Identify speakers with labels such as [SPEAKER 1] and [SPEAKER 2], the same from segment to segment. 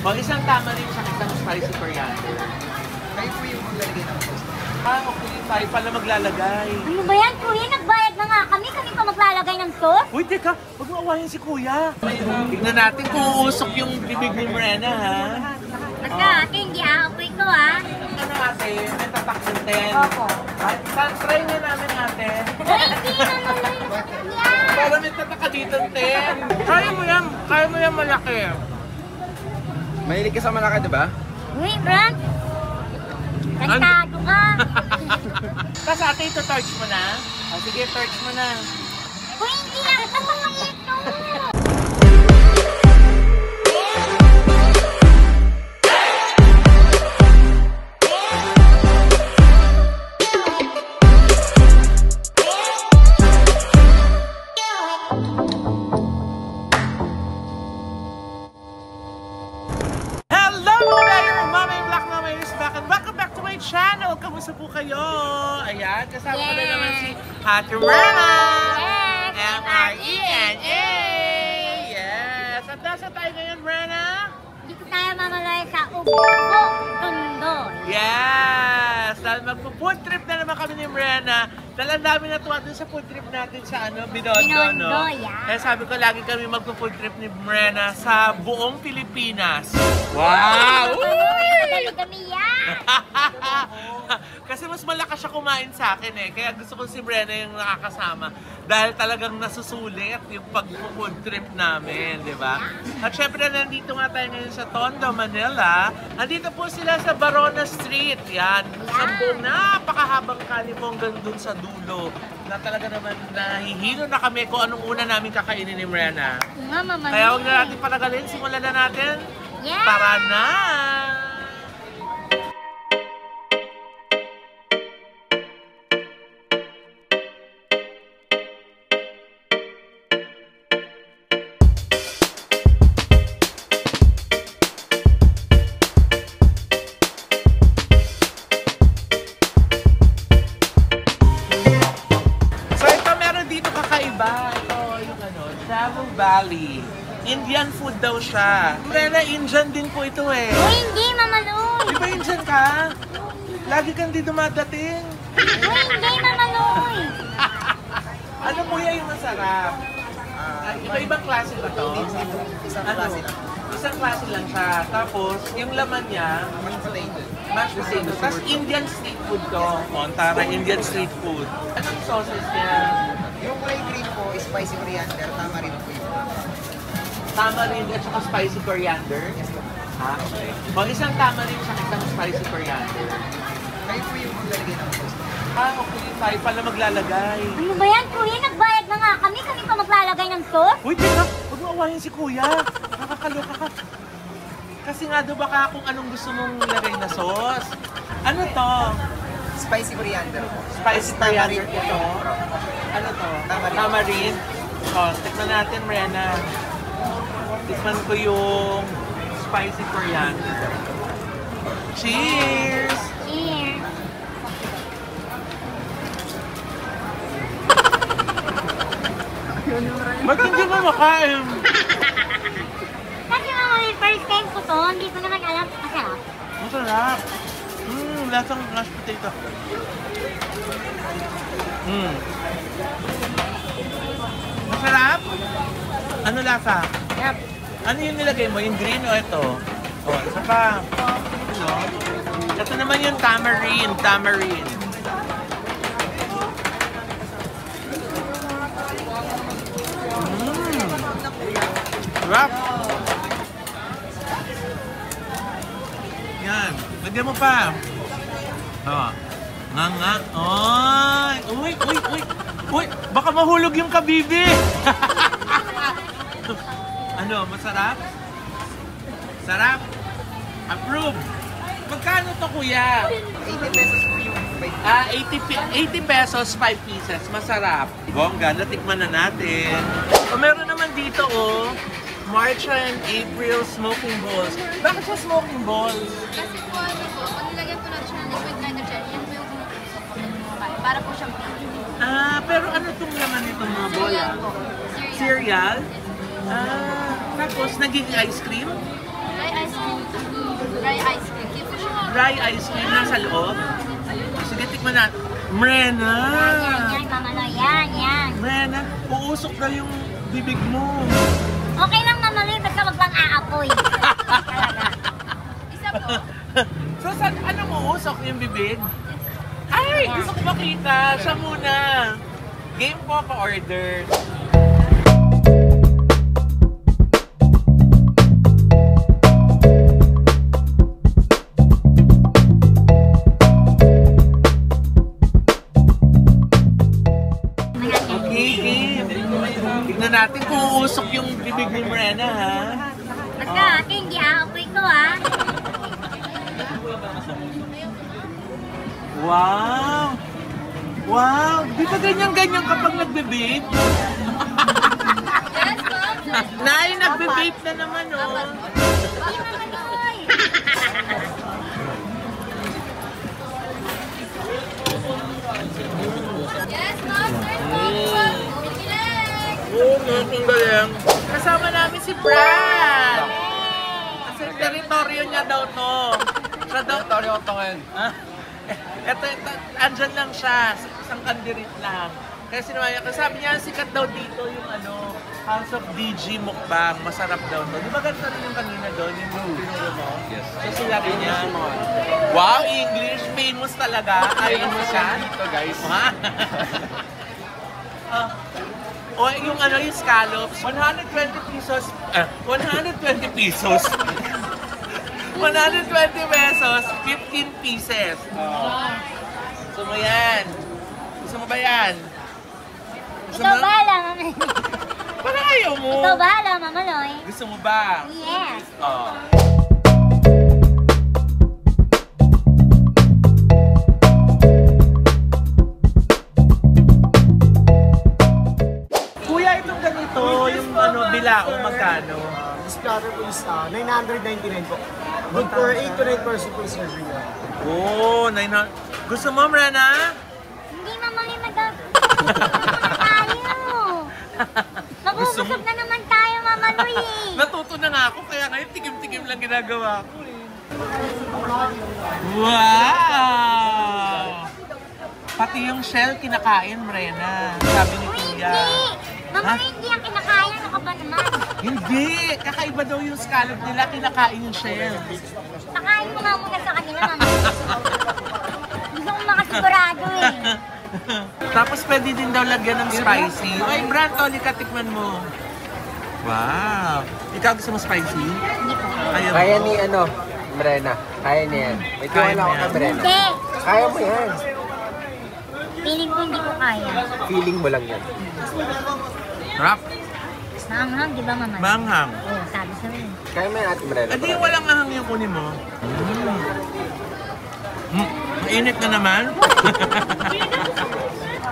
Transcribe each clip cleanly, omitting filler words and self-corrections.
[SPEAKER 1] O, isang tamarind sa isang spicy coriander.
[SPEAKER 2] Kayo po yung maglalagay ng sauce.
[SPEAKER 1] Okay. Tayo pala maglalagay.
[SPEAKER 3] Ano ba yan, kuya? Nagbayad na nga kami. Kami pa maglalagay ng sauce?
[SPEAKER 1] Uy, teka. Huwag mo awayin si kuya. Tignan natin kung uusok yung bibig ni Morena, ha?
[SPEAKER 3] Basta ate, hindi aapoy ko ha.
[SPEAKER 1] Ano ate? May tatak din.
[SPEAKER 3] Opo.
[SPEAKER 1] Try na namin ate.
[SPEAKER 3] Uy, hindi naman yan.
[SPEAKER 1] Para may tatak ka dito, ten. Kaya mo yan. Kaya mo yan malaki.
[SPEAKER 2] Mahilig ka sa malaki, diba?
[SPEAKER 3] Uy, Brad. Kantado ka.
[SPEAKER 1] Tapos ate, ito torch mo na. O, sige, torch mo na.
[SPEAKER 3] Uy, hindi na. Ito maliit no.
[SPEAKER 1] Channel, kamusta po kayo? Ayan, kasama ko na
[SPEAKER 3] Yes.
[SPEAKER 1] naman si Ate Rena.
[SPEAKER 3] Yes.
[SPEAKER 1] M-R-E-N-A. Yes. At nasa tayo ngayon, Rena?
[SPEAKER 3] Dito tayo mamalay sa Ubo, Tondo.
[SPEAKER 1] Yes. Dahil magpo-food trip na naman kami ni Rena. Dahil ang dami natuwa dun sa food trip natin sa Binondo, no?
[SPEAKER 3] Binondo, yeah.
[SPEAKER 1] Kaya sabi ko, lagi kami magpo-food trip ni Rena sa buong Pilipinas. Wow!
[SPEAKER 3] Madali kami yan.
[SPEAKER 1] Kasi mas malakas siya kumain sa akin eh. Kaya gusto ko si Brenna yung nakakasama. Dahil talagang nasusulit yung pag-food trip namin, di ba? At syempre nandito nga tayo ngayon sa Tondo, Manila. Nandito po sila sa Barona Street. Yan. Sa buong napakahabang kalye hanggang dun sa dulo. Na talaga naman nahihilo na kami kung anong una namin kakainin ni Brenna. Kaya huwag na natin panagalin. Simulan na natin.
[SPEAKER 3] Yeah.
[SPEAKER 1] Tara na! Travel Valley. Indian food daw siya. Rena, Indian din po ito eh.
[SPEAKER 3] Uy, hindi, Mama Loy.
[SPEAKER 1] Di ba Indian ka? Lagi kang di dumadating.
[SPEAKER 3] Uy, hindi, Mama Loy.
[SPEAKER 1] Ano kuya yung masarap? Iba-ibang klase ba to?
[SPEAKER 2] Isang klase lang.
[SPEAKER 1] Isang klase lang siya. Tapos, yung laman niya,
[SPEAKER 2] Mashed potato.
[SPEAKER 1] mashed potato. Tapos Indian street food to. Montara, Indian street food. Anong sauces niya?
[SPEAKER 2] Yung kulay green po, spicy coriander, tamarind po yun.
[SPEAKER 1] Tamarind at saka spicy coriander?
[SPEAKER 2] Yes po.
[SPEAKER 1] Okay. O, isang tamarind sa isang spicy coriander.
[SPEAKER 2] Kayo po yung maglalagay ng sauce.
[SPEAKER 1] Okay. Tayo pala maglalagay.
[SPEAKER 3] Ano ba yan, kuya? Nagbayad na nga kami. Kami pa maglalagay ng sauce?
[SPEAKER 1] Uy, teka! Huwag mo awayin si kuya. Nakakaloka ka. Kasi nga daw baka kung anong gusto mong ilagay na sauce. Ano to?
[SPEAKER 2] Spicy coriander po.
[SPEAKER 1] Spicy coriander ito. Ano to?
[SPEAKER 2] Tamarind.
[SPEAKER 1] Tamarind. O, tikman natin, Rena. Tikman ko yung spicy coriander. Cheers!
[SPEAKER 3] Cheers.
[SPEAKER 1] Ba't hindi mo makain?
[SPEAKER 3] Kasi Mama Loy, first time ko to. Hindi ko naman alam. Masarap.
[SPEAKER 1] Masarap. Lasang mashed potato. Masarap? Ano lasa?
[SPEAKER 3] Yep.
[SPEAKER 1] Ano yung nilagay mo? Yung green o ito? O, isa pa. Ano? Ito naman yung tamarind. Tamarind. Sarap. Yan. Lagyan mo pa. O. Nga. Ay. Uy. Uy, baka mahulog yung kabibi. Ano, masarap? Sarap? Approve. Magkano to, kuya?
[SPEAKER 2] 80 pesos po yung
[SPEAKER 1] 80 pesos, 5 pieces. Masarap. Bongga, natikman na natin. Meron naman dito, March and April smoking balls. Bakit siya smoking balls?
[SPEAKER 4] Kasi po ano po, pag nilagyan po natin siya ng liquid nitrogen, yan po yung tinutulso po ng mga kain. Para po siyang
[SPEAKER 1] Pero ano itong laman nitong mga bola?
[SPEAKER 4] cereal po.
[SPEAKER 1] Cereal? Tapos nagiging ice cream?
[SPEAKER 4] Ay, ice cream
[SPEAKER 1] dry ice cream na sa loob. Sige, tikman na. Mrena!
[SPEAKER 3] Yan, mamaloy. Yan.
[SPEAKER 1] Mrena, uusok na yung bibig mo.
[SPEAKER 3] Okay lang mamaloy, basta wag bang aapoy. Talaga.
[SPEAKER 4] Isa po.
[SPEAKER 1] So, ano mo usok yung bibig? Ay, gusto ko makita. Siya muna. Game po pa-order. Okay, game. Tignan natin kung uusok yung bibig ni Mrena, ha?
[SPEAKER 3] Basta ate, hindi aapoy ko ha.
[SPEAKER 1] Wow! Wow! Di ba ganyan-ganyan kapag nagbe-vape?
[SPEAKER 4] Yes, ma'am.
[SPEAKER 1] Nay, nagbe-vape na naman, oh.
[SPEAKER 3] Hindi mamaloy.
[SPEAKER 4] Yes, ma'am.
[SPEAKER 1] Ang galing. Kasama namin si Brad! Kasi teritoryo niya daw to. Siya daw...
[SPEAKER 5] Teritoryo ko ngayon.
[SPEAKER 1] Ito, andyan lang siya. Isang kandirit lang. Kaya sinumaya ko, sabi niya, sikat daw dito yung House of DG Mukbang. Masarap daw to. Di ba ganito rin yung kanina doon? Yung pinuro mo?
[SPEAKER 5] Yes.
[SPEAKER 1] So sila rin yan. Wow, English. Famous talaga. Ayun mo siya.
[SPEAKER 5] Dito, guys.
[SPEAKER 1] O yung yung scallops, 120 pesos. 120 pesos. 120 pesos, 15 pieces. Gusto mo yan? Gusto mo ba yan? Gusto
[SPEAKER 3] Ikaw
[SPEAKER 1] mo?
[SPEAKER 3] bahala, mamaloy.
[SPEAKER 1] Parang ayaw mo.
[SPEAKER 3] Ikaw bahala, mamaloy.
[SPEAKER 1] Gusto mo ba?
[SPEAKER 3] Yes.
[SPEAKER 1] Oh. Kuya, itong ganito, yung bilao, magkano?
[SPEAKER 6] This platter po is 999 po. Good for 8 to 9 person po serving.
[SPEAKER 1] Oh, 900. Gusto mo, Mrena?
[SPEAKER 3] Hindi mamaloy tayo. Magugusap na naman tayo, mamaloy eh.
[SPEAKER 1] Natuto na nga ako, kaya ngayon tigim-tigim lang ginagawa ko eh. Wow! Pati yung shell kinakain, Mrena. Sabi ni
[SPEAKER 3] Uy,
[SPEAKER 1] Kuya.
[SPEAKER 3] hindi. Mamaloy, hindi ang kinakain. Ano ka ba naman?
[SPEAKER 1] Hindi! Kakaiba daw yung scallop nila, kinakain yung shell.
[SPEAKER 3] Pakain mo nga muna sa kanila, mamaloy. Gusto kong makasigurado eh.
[SPEAKER 1] Tapos pwede din daw lagyan ng spicy. Ay, Brad, Tony, katikman mo. Wow! Ikaw gusto mo spicy?
[SPEAKER 3] Hindi po.
[SPEAKER 1] Ayaw mo?
[SPEAKER 5] Kaya ni Mrena. Kaya niya yan. May
[SPEAKER 1] Kaya
[SPEAKER 5] tiwala ako
[SPEAKER 1] mo
[SPEAKER 5] kay
[SPEAKER 1] yan.
[SPEAKER 5] Mrena.
[SPEAKER 3] Hindi.
[SPEAKER 5] Kaya mo yan.
[SPEAKER 3] Feeling ko hindi ko kaya.
[SPEAKER 5] Feeling mo lang yan.
[SPEAKER 1] Rap.
[SPEAKER 3] Maanghang, di ba mamaloy?
[SPEAKER 1] Manghang.
[SPEAKER 3] Oo, sabi sa rin.
[SPEAKER 5] Kaya mo yan, Ate Mrena.
[SPEAKER 1] Hindi yung walang ahang yung kunin mo. Mainit na naman.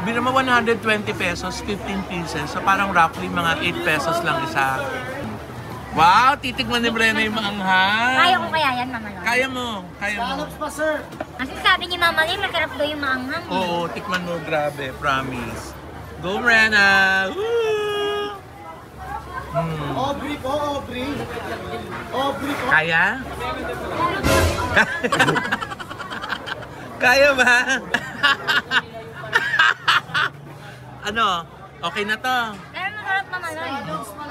[SPEAKER 1] Bili mo 120 pesos, 15 pieces. So parang roughly mga 8 pesos lang isa. Wow! Titigman ni Brenna yung maanghang.
[SPEAKER 3] Kaya ko kaya yan, mamaloy.
[SPEAKER 1] Kaya mo. Kaya mo.
[SPEAKER 6] Scallops pa, sir.
[SPEAKER 3] Kasi sabi ni Mama Lee, masarap daw yung maanghang.
[SPEAKER 1] Oo, tikman mo. Grabe. Promise. Go, Brenna! Woo!
[SPEAKER 6] Aubrey po, Aubrey. Aubrey po.
[SPEAKER 1] Kaya? Kaya ba? Ano? Okay na to?
[SPEAKER 3] Pero masarap, mamaloy.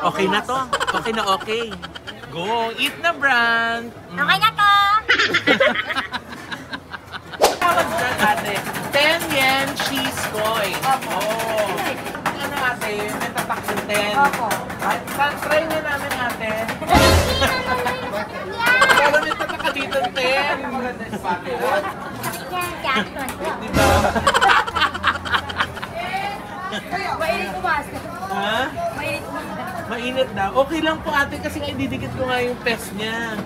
[SPEAKER 1] Okay na to? Okay na okay. Go! Eat na, Brand!
[SPEAKER 3] Okay na to!
[SPEAKER 1] Tawag dyan, ate. 10 yen cheese coin. Opo. Ano, ate? May tatak ng 10.
[SPEAKER 3] Opo.
[SPEAKER 1] Try na namin, ate.
[SPEAKER 3] Yan!
[SPEAKER 1] Pero may tatak ka dito ng 10.
[SPEAKER 3] Yan, Jackson.
[SPEAKER 1] Di ba?
[SPEAKER 4] Mainit pumas.
[SPEAKER 1] Ha?
[SPEAKER 4] Mainit pumas.
[SPEAKER 1] Mainit daw. Okay lang po, ate, kasi nga ididikit ko nga yung pes niya.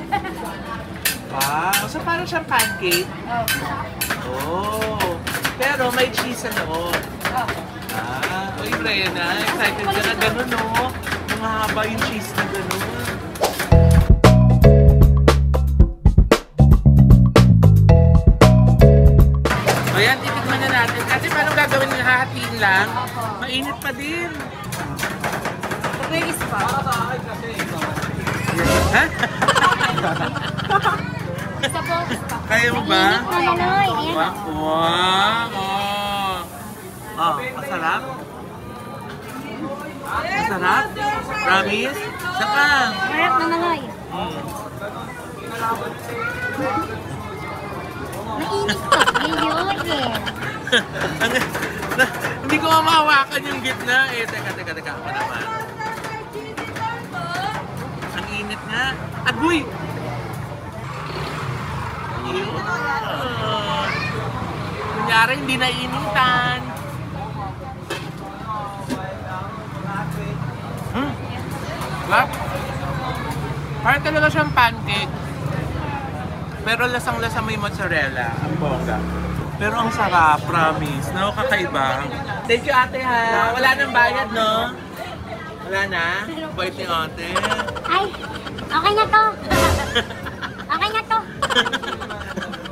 [SPEAKER 1] Wow. So parang siyang pancake? Oh. Pero may cheese sa loob. Uy, Brenna, excited ka na gano'n, no? Mahaba yung cheese na gano'n. O yan, titikman na natin. Kasi paano gagawin nila? Hahatiin lang? Mainit pa din.
[SPEAKER 4] Release pa.
[SPEAKER 1] Ha?
[SPEAKER 4] Sa box pa.
[SPEAKER 1] Ayaw mo ba?
[SPEAKER 3] Init na manoy. Ayan.
[SPEAKER 1] Wow! Oh, masarap? Masarap? Promise? Saka?
[SPEAKER 3] Sarap na manoy. Mainit to. Ayun eh.
[SPEAKER 1] Hindi ko mamahawakan yung gitna eh. Teka. Ako naman. Ang init nga. Agoy! Ayun. Kunyari, hindi nainitan. Lap? Parang talaga siyang pancake. Pero lasang-lasa may mozzarella. Ang bongga. Pero ang sarap, promise. No, kakaiba. Thank you, ate, ha. Wala nang bayad, no? Wala na? Bait ni ate.
[SPEAKER 3] Ay, okay na to. Okay na to.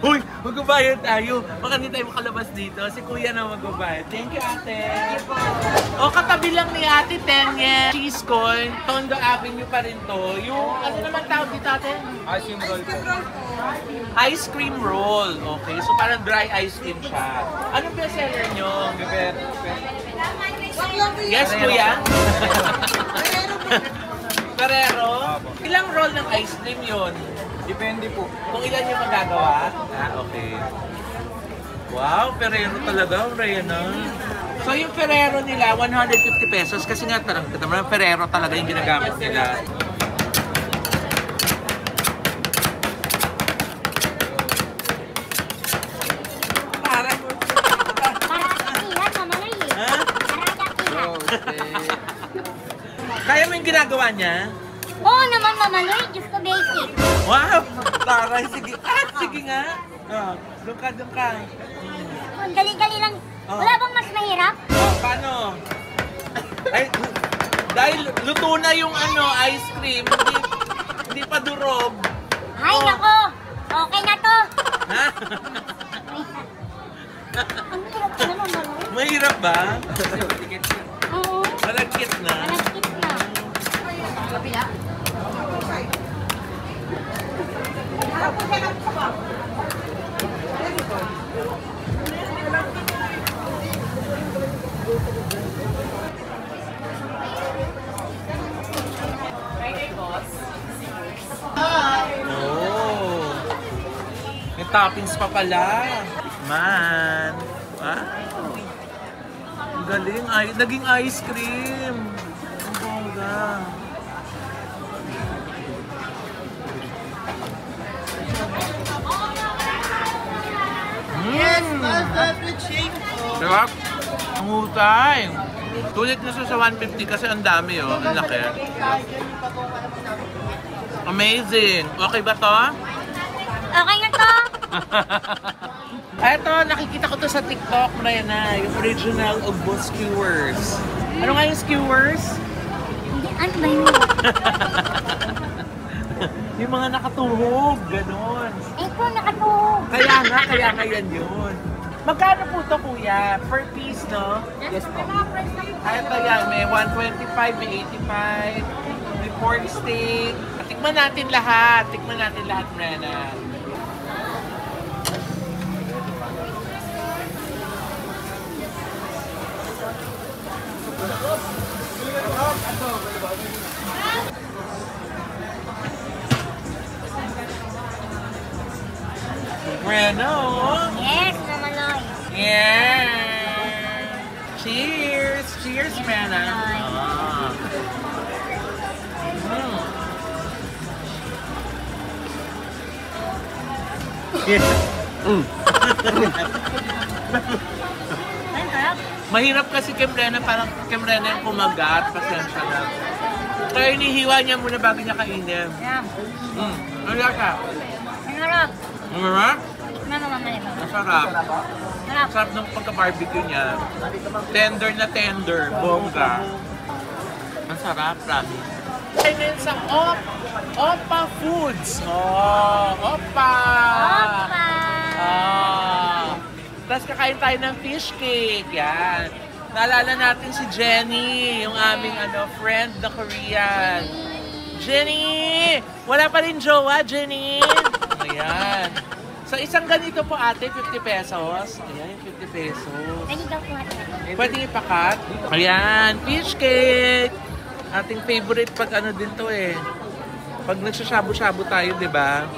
[SPEAKER 1] Uy, magbabayad tayo. Baka hindi tayo makalabas dito. Si kuya na magbabayad. Thank you, ate. O, katabi lang ni ate Tenye. Cheese corn. Tondo Avenue pa rin to. Yung, ano naman tawag dito, ate?
[SPEAKER 5] Ice cream roll po.
[SPEAKER 1] Ice cream roll. Okay, so parang dry ice cream siya. Anong bestseller nyo? Yes, kuya? Ferrero? Ilang roll ng ice cream yun?
[SPEAKER 5] Depende po.
[SPEAKER 1] Kung ilan yung magagawa? Okay. Wow, Ferrero talaga, Reyna. So yung Ferrero nila, 150 pesos kasi nga tarang Ferrero talaga yung ginagamit nila. Parang...
[SPEAKER 3] Para sa manoy eh.
[SPEAKER 1] Ha?
[SPEAKER 3] Para
[SPEAKER 1] Kaya mo yung ginagawa niya?
[SPEAKER 3] Oo naman, mamanoy. Diyos ko basic.
[SPEAKER 1] Wow! Taray, sige. Sige nga. Doon ka.
[SPEAKER 3] Ang dali-dali lang.
[SPEAKER 1] Oh.
[SPEAKER 3] Wala bang mas mahirap?
[SPEAKER 1] Paano? Ay, dahil luto na yung ice cream, hindi pa durog.
[SPEAKER 3] Ay, nako. Okay na to.
[SPEAKER 1] Ha?
[SPEAKER 3] Ang hirap ka naman, manoy.
[SPEAKER 1] Mahirap ba?
[SPEAKER 3] Oo.
[SPEAKER 1] Malagkit na.
[SPEAKER 3] Malagkit na.
[SPEAKER 4] Kapila.
[SPEAKER 1] Oh. May toppings pa pala. Man. Wow. Ang galing. Naging ice cream. Ang bongga. Yes, my favorite shake. Diba? Ang hutay. Tulit na siya sa 150 kasi ang dami oh. Ang laki. Amazing. Okay ba to?
[SPEAKER 3] Okay na to.
[SPEAKER 1] Eto, nakikita ko to sa TikTok na yan na. Yung original Ugbo skewers. Ano nga yung skewers?
[SPEAKER 3] Hindi, ano ba yun?
[SPEAKER 1] Yung mga nakatuhog, ganon.
[SPEAKER 3] Eh, kung nakatuhog.
[SPEAKER 1] Kaya nga yan yun. Magkano po to kuya? Per piece, no?
[SPEAKER 5] Yes po.
[SPEAKER 1] Eto yan, may 125, may 85, may pork steak. Tikman natin lahat, Rena. Rena, oh.
[SPEAKER 3] Yes, namanoy.
[SPEAKER 1] Yeah! Cheers! Cheers, Rena! Ah.
[SPEAKER 3] Ang sarap.
[SPEAKER 1] Mahirap kasi kay Rena, parang kay Rena yung kumagat, pasensya na. Kaya inihiwa niya muna bago niya kainin.
[SPEAKER 3] Yan.
[SPEAKER 1] Ano ka?
[SPEAKER 3] Ang sarap.
[SPEAKER 1] Masarap?
[SPEAKER 3] Mamamamay ba?
[SPEAKER 1] Masarap.
[SPEAKER 3] Sarap.
[SPEAKER 1] Sarap ng pagka-barbecue niya. Tender na tender. Bongga. Ang sarap, promise. Ay, ngayon sa Opa Foods. Oh, Opa!
[SPEAKER 3] Opa!
[SPEAKER 1] Tapos kakain tayo ng fish cake. Yan. Naalala natin si Jenny, yung aming friend na Korean. Jenny! Wala pa rin jowa, Jenny! Ayan. So isang ganito po ate, 50 pesos. Ayan, 50 pesos.
[SPEAKER 3] Pwede daw po natin.
[SPEAKER 1] Pwede ipakat. Ayan, fish cake. Ating favorite pag ano din to eh. Pag nagsashabu-shabu tayo, di ba?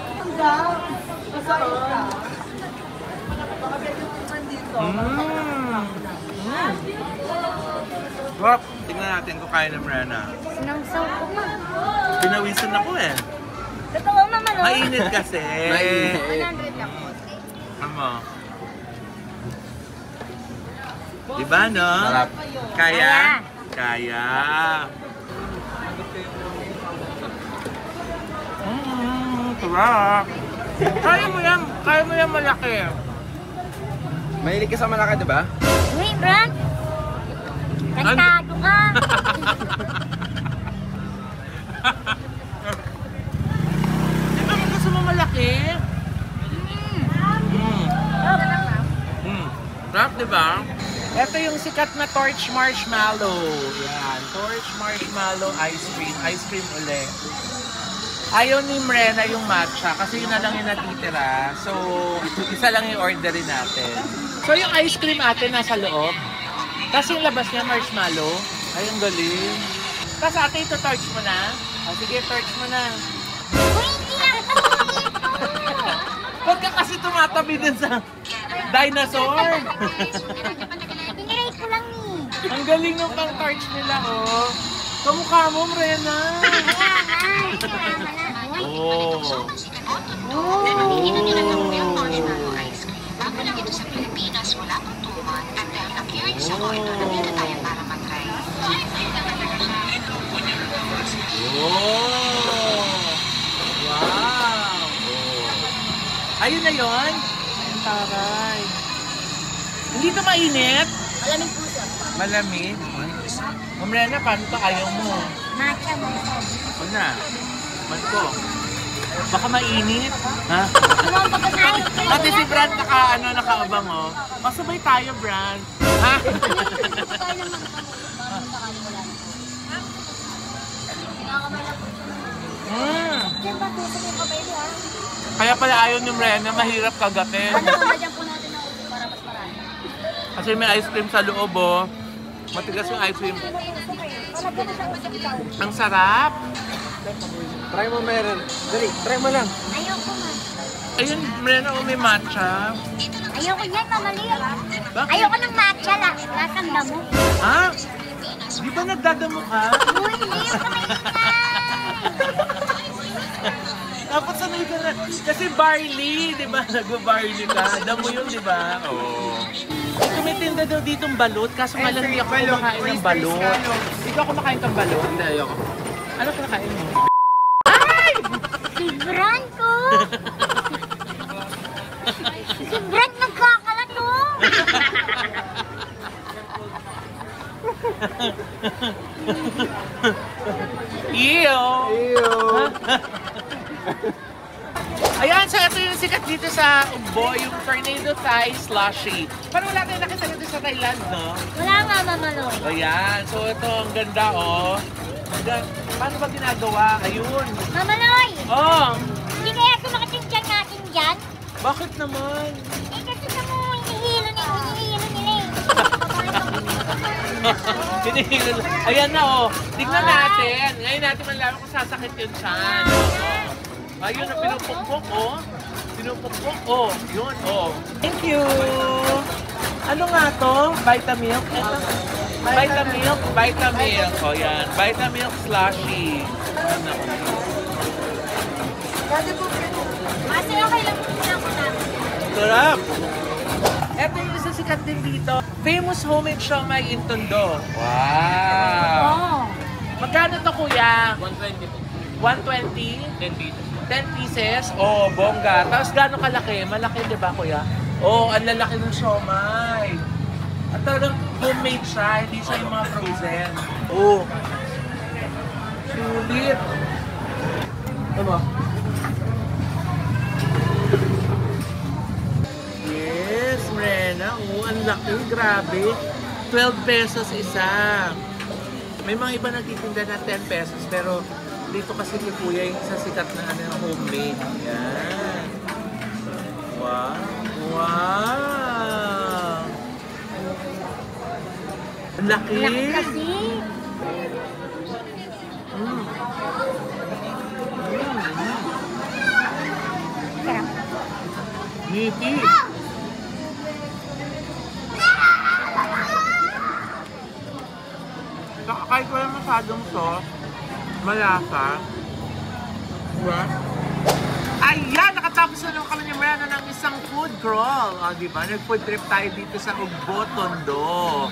[SPEAKER 1] Wap, tingnan natin kung kaya ng Brenna.
[SPEAKER 3] Sinangsaw ko ma.
[SPEAKER 1] Pinawisan ako eh.
[SPEAKER 3] Totoo naman oh.
[SPEAKER 1] Mainit kasi.
[SPEAKER 4] 100 lang po.
[SPEAKER 1] Ano? Diba no?
[SPEAKER 5] Sarap.
[SPEAKER 1] Kaya? Kaya. Sarap. Kaya mo yan. Kaya mo yan malaki.
[SPEAKER 5] Mahilig ka sa malaki, di ba?
[SPEAKER 3] Uy, Brad. Kantado ka.
[SPEAKER 1] Di ba kung gusto mo malaki? Sarap, di ba? Ito yung sikat na torch marshmallow. Yan, torch marshmallow ice cream. Ice cream ulit. Ayaw ni Mrena yung matcha kasi yun na lang yung natitira. So, isa lang yung orderin natin. So, yung ice cream atin nasa loob. Tapos yung labas niya marshmallow. Ay, ang galing. Tapos ate, ito torch mo na. O, sige, torch mo na.
[SPEAKER 3] Uy, hindi lang ito.
[SPEAKER 1] Huwag ka kasi tumatabi din sa dinosaur.
[SPEAKER 3] Pinirate ko lang eh.
[SPEAKER 1] Ang galing ng pang torch nila, oh. Kamukha mo, Mrena. Oh.
[SPEAKER 7] Bago lang ito sa Pilipinas, wala pang 2 months. At dahil na-curious ako, ito nandito tayo para matry.
[SPEAKER 1] Oh. Wow. Oh. Ayun na yun? Ayun, taray. Hindi ito mainit?
[SPEAKER 3] Malamig po siya.
[SPEAKER 1] Malamig? Mrena, paano ito? Ayaw mo.
[SPEAKER 3] Matcha mo.
[SPEAKER 1] O na. Man ko. Baka mainit. Ha? Pati si Brad nakaabang oh. Masabay tayo, Brad. Ha? Kaya pala ayaw ni Mrena, mahirap kagatin.
[SPEAKER 3] Lagyan po natin ng ulo para mas marami.
[SPEAKER 1] Kasi may ice cream sa loob oh. Matigas yung ice cream. Ang sarap.
[SPEAKER 5] Try mo meron. Dali, try mo lang.
[SPEAKER 3] Ayoko nga.
[SPEAKER 1] Ayun, Mrena, oh, may matcha.
[SPEAKER 3] Ayoko yan, mamali.
[SPEAKER 1] Bakit?
[SPEAKER 3] Ayoko ng matcha lang. Lasang damo.
[SPEAKER 1] Ha? Di ba nagdadamo ka?
[SPEAKER 3] Uy, hindi yung kamay.
[SPEAKER 1] Dapat sanay ka na. Kasi barley, di ba? Nag-barley ka. Damo yun, di ba? Oo. Tumitinda daw ditong balot, kaso nga lang hindi ako kumakain ng balot. Ikaw kumakain kang balot?
[SPEAKER 5] Hindi, ayoko.
[SPEAKER 1] Ano kumakain mo?
[SPEAKER 3] Si Brad ko. Si Brad nagkakalat oh.
[SPEAKER 1] Iyo!
[SPEAKER 5] Ew.
[SPEAKER 1] Ayan, so ito yung sikat dito sa Ugbo, yung Tornado Thai Slushy. Parang wala tayong nakita dito sa Thailand, no?
[SPEAKER 3] Wala nga, mamalo.
[SPEAKER 1] Ayan, so ito ang ganda, oh. Paano ba ginagawa? Ayun.
[SPEAKER 3] Mamaloy!
[SPEAKER 1] Oh,
[SPEAKER 3] Hindi kaya sumakit yung tiyan natin dyan?
[SPEAKER 1] bakit naman?
[SPEAKER 3] Eh kasi na mo, hinihilo nila eh.
[SPEAKER 1] Hinihilo. Ayan na, oh. Tignan natin. Ngayon natin malaman kung sasakit yung tiyan. Oh. Ayun, ang pinupukpok, oh. Pinupukpok, oh. Yun, oh. Thank you. Ano nga to? Vitamilk? Ito. Vitamilk? Vitamilk. O yan. Vitamilk slushy. Ano?
[SPEAKER 3] Kasi okay lang po sila ko natin.
[SPEAKER 1] Sarap! Ito yung isa sikat din dito. Famous homemade siomai in Tondo. Wow!
[SPEAKER 3] Oo.
[SPEAKER 1] Magkano to, kuya?
[SPEAKER 5] 120 po.
[SPEAKER 1] 120?
[SPEAKER 5] 10 pieces.
[SPEAKER 1] 10 pieces? Oh, bongga. Tapos gano'ng kalaki? Malaki, di ba, kuya? Oh, ang lalaki ng siomai. At talagang homemade siya, hindi siya yung mga frozen. Oh. Sulit.
[SPEAKER 5] Ano?
[SPEAKER 1] Yes, Mrena. Oh, ang laki. Grabe. 12 pesos isa. May mga iba nagtitinda na 10 pesos, pero dito kasi ni Kuya yung sa sikat na homemade. Yan. laki.
[SPEAKER 3] Laki kasi. Sarap.
[SPEAKER 1] Niti. Saka kahit wala masyadong sauce, malasa. Diba? Ayan! Nakatapos na naman kami ni Miranda ng isang food crawl. O, diba? Nag-food trip tayo dito sa Ugbo, Tondo.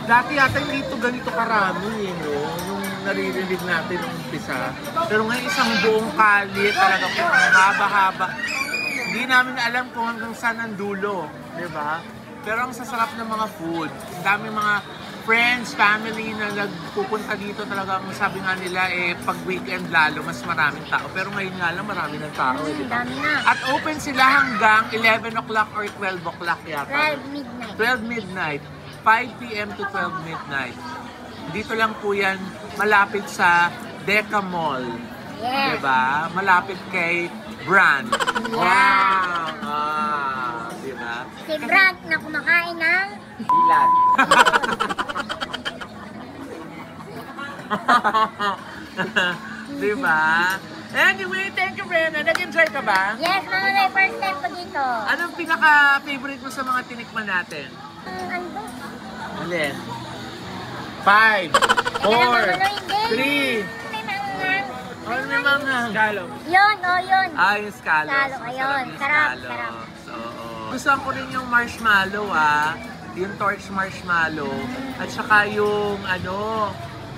[SPEAKER 1] Dati yata hindi ito ganito karami, no? Nung naririnig natin nung umpisa. Pero ngayon isang buong kali talaga po. Haba-haba. Hindi namin alam kung hanggang saan ang dulo. Diba? Pero ang sasarap ng mga food. Ang dami mga friends, family na nagpupunta dito talaga. Ang sabi nga nila, pag weekend lalo, mas maraming tao. Pero ngayon nga lang, marami ng tao. Diba?
[SPEAKER 3] Dami na.
[SPEAKER 1] At open sila hanggang 11 o'clock or 12 o'clock yata.
[SPEAKER 3] 12 midnight.
[SPEAKER 1] 12 midnight. 5 p.m. to 12 midnight. Dito lang po yan, malapit sa Deca Mall.
[SPEAKER 3] Yes.
[SPEAKER 1] Diba? Malapit kay Brand. Wow! Diba?
[SPEAKER 3] Si Brad na kumakain ng
[SPEAKER 5] Ilan.
[SPEAKER 1] Diba? Anyway, thank you, Brenna. Nag-enjoy ka ba?
[SPEAKER 3] yes, mga may first time ko dito.
[SPEAKER 1] Anong pinaka-favorite mo sa mga tinikman natin?
[SPEAKER 3] Ano ba?
[SPEAKER 1] Alin? 5, 4, 3.
[SPEAKER 3] May mangang.
[SPEAKER 1] Ano may mga?
[SPEAKER 5] Scallop.
[SPEAKER 3] Yun, oh yun.
[SPEAKER 1] Yung scallops.
[SPEAKER 3] Scallop, ayun.
[SPEAKER 1] Masarap yung
[SPEAKER 3] Sarap,
[SPEAKER 1] scallops.
[SPEAKER 3] sarap.
[SPEAKER 1] Oo. Gusto ko rin yung marshmallow, yung torch marshmallow. At saka yung,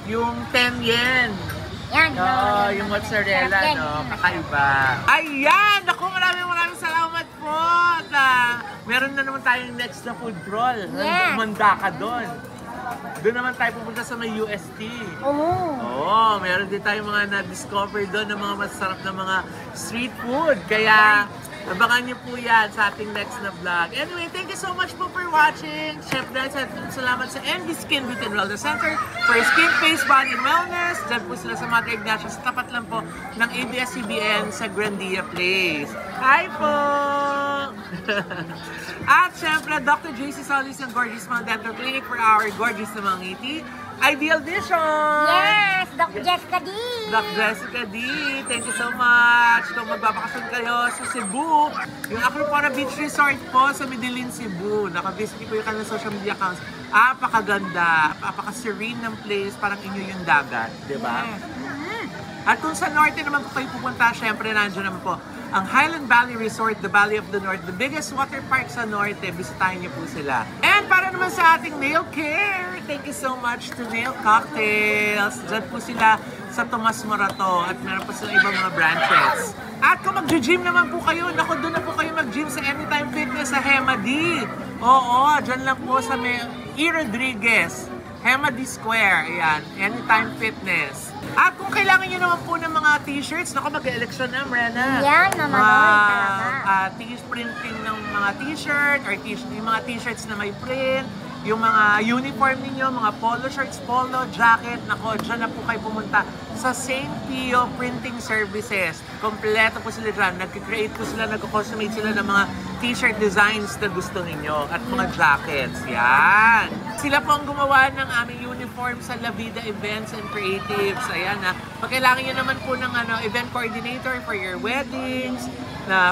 [SPEAKER 1] yung 10 yen.
[SPEAKER 3] Yan,
[SPEAKER 1] Oo,
[SPEAKER 3] yun.
[SPEAKER 1] yung mozzarella,
[SPEAKER 3] Sarap yan.
[SPEAKER 1] kakaiba. Ayan! Ako, maraming salamat po. At meron na naman tayong next na food crawl.
[SPEAKER 3] Yes.
[SPEAKER 1] Umanda ka doon. Doon naman tayo pupunta sa may UST.
[SPEAKER 3] Oh.
[SPEAKER 1] Meron din tayong mga na-discover doon ng mga masarap na mga street food. Kaya, abangan niyo po yan sa ating next na vlog. Anyway, thank you so much po for watching. Siyempre, salamat sa MD Skin Beauty and Wellness Center for skin, face, body, and wellness. Diyan po sila sa Mother Ignacia. Sa tapat lang po ng ABS-CBN sa Grandia Place. Hi po! At syempre, Dr. JC Solis ng Gorgeous Smile Dental Clinic for our gorgeous na mga ngiti. Ideal Vision!
[SPEAKER 3] Yes, Doc Jessica D.
[SPEAKER 1] Doc Jessica D, thank you so much. Kung magbabakasyon kayo sa Cebu, yung Acropora Beach Resort po sa Medellin, Cebu. Nakavisit niyo po yung kanilang social media accounts. Apakaganda, apaka-serene ng place, parang inyo yung dagat, di ba? At kung sa norte naman po kayo pupunta, syempre nandiyan naman po ang Highland Valley Resort, the Valley of the North, the biggest water park sa norte. Bisitahin niyo po sila. And para naman sa ating nail care, thank you so much to Nail Cocktails. Diyan po sila sa Tomas Morato at meron pa sila ibang mga branches. At kung mag-gym naman po kayo, naku, doon na po kayo mag-gym sa Anytime Fitness sa Hema D. Oo, dyan lang po sa E. Rodriguez. Hema D Square, ayan, Anytime Fitness. At kung kailangan nyo naman po ng mga t-shirts, naku, mag-election na, Brenna.
[SPEAKER 3] Yan, mamanoy talaga.
[SPEAKER 1] Printing ng mga t-shirt, or yung mga t-shirts na may print, yung mga uniform ninyo, mga polo shirts, polo, jacket, naku, dyan na po kayo pumunta sa St. Pio Printing Services. Kompleto po sila dyan. Nag-create po sila, nag-costumate sila ng mga t-shirt designs na gusto ninyo at mga jackets. Yan! Sila po ang gumawa ng aming uniform sa La Vida Events and Creatives. Ayan na. Pag kailangan nyo naman po ng event coordinator for your weddings,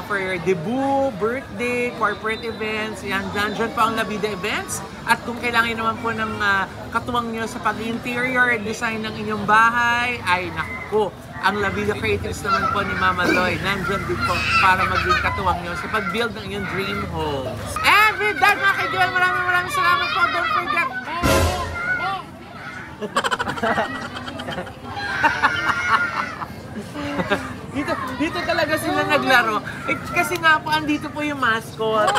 [SPEAKER 1] for your debut, birthday, corporate events, yan, dyan po ang La Vida Events. At kung kailangan nyo naman po ng katuwang nyo sa pag-interior design ng inyong bahay, ay naku, ang La Vida Creatives naman po ni Mama Loy, nandyan din po para maging katuwang nyo sa pag-build ng inyong dream homes. And with that, mga kaibigan, maraming salamat po. Don't forget. Dito talaga sila naglaro. Kasi nga po, andito po yung mascot.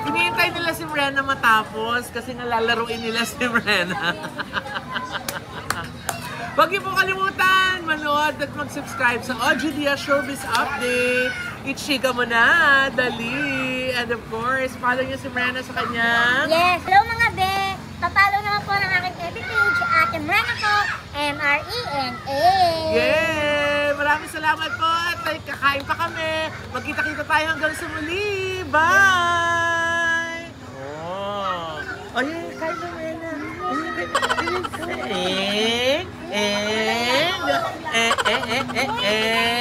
[SPEAKER 1] Hinihintay nila si Brenna matapos kasi nga lalaruin nila si Brenna. Huwag niyo po kalimutan manood at mag-subscribe sa OG Diaz Showbiz Update. Ichika mo na, dali. And of course, follow niyo si Brenna sa kanya.
[SPEAKER 3] Yes, hello mga be. Papalo naman po ng aking FB page, Ate Brenna po, M-R-E-N-A.
[SPEAKER 1] Yay! Maraming salamat po at kakain pa kami. Magkita-kita tayo hanggang sa muli. Bye! Oh. Ay, kain na, Brenna. eh, eh, eh, eh, eh, eh, eh.